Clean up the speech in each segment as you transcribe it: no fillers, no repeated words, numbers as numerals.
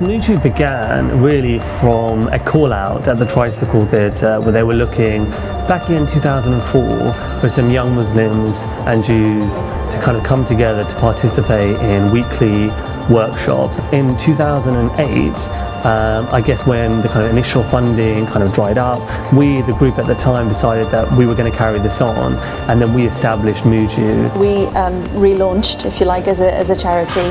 MUJU began really from a call out at the Tricycle Theatre where they were looking back in 2004 for some young Muslims and Jews to kind of come together to participate in weekly workshops. In 2008, I guess when the kind of initial funding kind of dried up, we, the group at the time, decided that we were going to carry this on, and then we established MUJU. We relaunched, if you like, as a charity,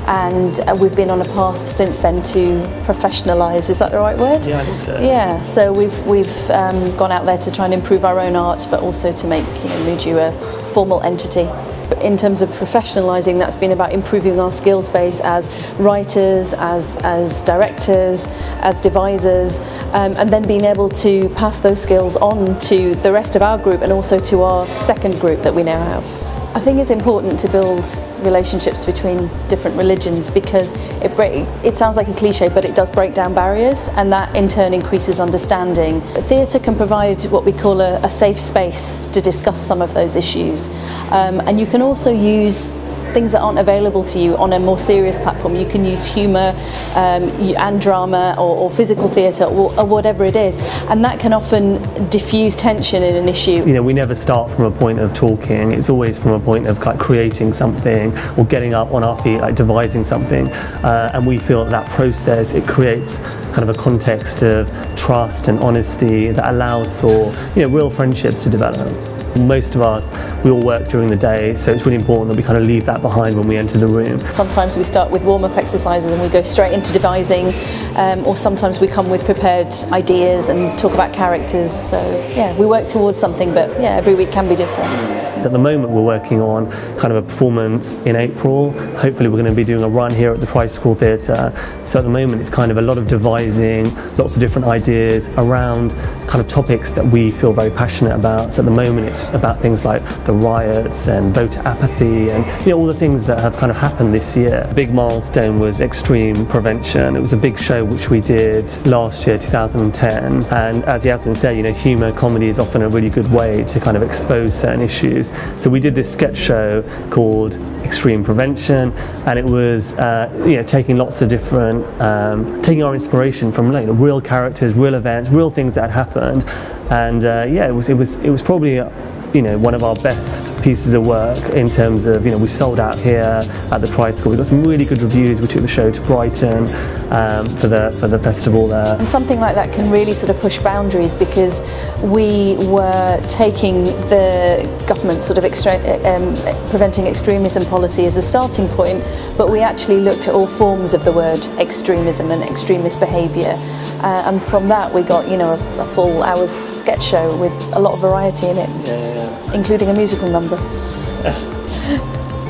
and we've been on a path since then to professionalise. Is that the right word? Yeah, I think so. Yeah, so we've gone out there to try and improve our own art, but also to make MUJU a formal entity. In terms of professionalising, that's been about improving our skills base as writers, as directors, as devisers, and then being able to pass those skills on to the rest of our group and also to our second group that we now have. I think it's important to build relationships between different religions because it sounds like a cliche, but it does break down barriers, and that in turn increases understanding. Theatre can provide what we call a safe space to discuss some of those issues, and you can also use things that aren't available to you on a more serious platform. You can use humour and drama or physical theatre or whatever it is, and that can often diffuse tension in an issue. We never start from a point of talking. It's always from a point of like creating something or getting up on our feet, like devising something, and we feel that process, it creates kind of a context of trust and honesty that allows for real friendships to develop. Most of us, we all work during the day, so it's really important that we kind of leave that behind when we enter the room. Sometimes we start with warm-up exercises and we go straight into devising, or sometimes we come with prepared ideas and talk about characters. So yeah, we work towards something, but yeah, every week can be different. At the moment we're working on kind of a performance in April. Hopefully we're going to be doing a run here at the Tricycle Theatre. So at the moment it's kind of a lot of devising, lots of different ideas around kind of topics that we feel very passionate about. So at the moment it's about things like the riots and voter apathy and all the things that have kind of happened this year. A big milestone was extreme prevention. It was a big show which we did last year, 2010, and as Yasmeen said, humour, comedy is often a really good way to kind of expose certain issues. So we did this sketch show called Extreme Prevention, and it was taking lots of different, taking our inspiration from real characters, real events, real things that had happened, and it was probably one of our best pieces of work in terms of we sold out here at the Tricycle. We got some really good reviews. We took the show to Brighton for the festival there. And something like that can really sort of push boundaries because we were taking the government sort of preventing extremism policy as a starting point, but we actually looked at all forms of the word extremism and extremist behaviour, and from that we got a full hour's sketch show with a lot of variety in it. Including a musical number.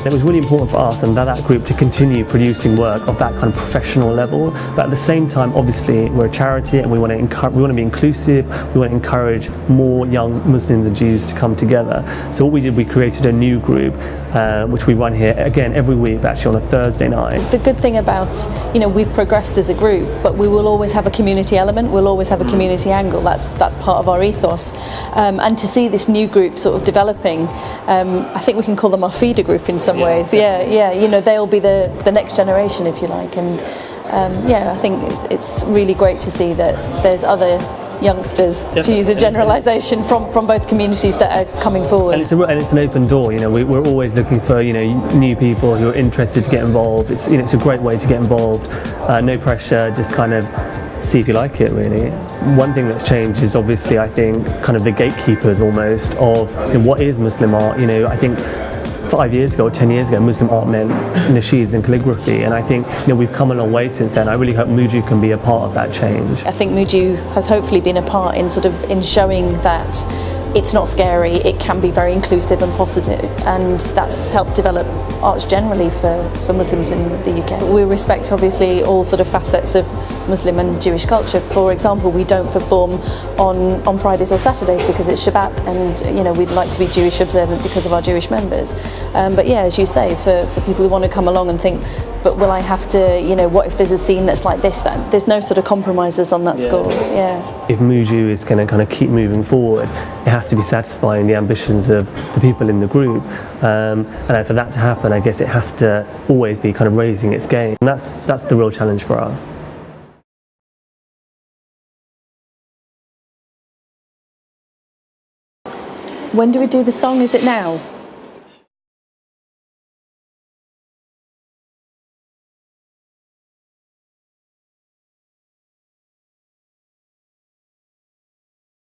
It was really important for us and that group to continue producing work of that kind of professional level, but at the same time, obviously, we're a charity and we want to be inclusive. We want to encourage more young Muslims and Jews to come together. So what we did, we created a new group which we run here again every week, but actually on a Thursday night. The good thing about we've progressed as a group, but we will always have a community element. We'll always have a community angle. That's part of our ethos. And to see this new group sort of developing, I think we can call them our feeder group in some ways. Yeah. They'll be the next generation, if you like, and I think it's really great to see that there's other youngsters, to use a generalisation, from both communities that are coming forward. And it's an open door. We're always looking for new people who are interested to get involved. It's a great way to get involved. No pressure, just kind of see if you like it, really. One thing that's changed is obviously, I think, kind of the gatekeepers almost of what is Muslim art. I think 5 years ago or 10 years ago, Muslim art meant nasheeds and calligraphy, and I think we've come a long way since then. I really hope MUJU can be a part of that change. I think MUJU has hopefully been a part in showing that it's not scary, it can be very inclusive and positive, and that's helped develop arts generally for Muslims in the UK. We respect obviously all sort of facets of Muslim and Jewish culture. For example, we don't perform on Fridays or Saturdays because it's Shabbat, and we'd like to be Jewish observant because of our Jewish members. But yeah, as you say, for people who want to come along and think, but will I have to, what if there's a scene that's like this? That there's no sort of compromises on that score. Yeah. If MUJU is going to kind of keep moving forward, it has to be satisfying the ambitions of the people in the group, and for that to happen, I guess it has to always be kind of raising its game. And that's the real challenge for us. When do we do the song? Is it now?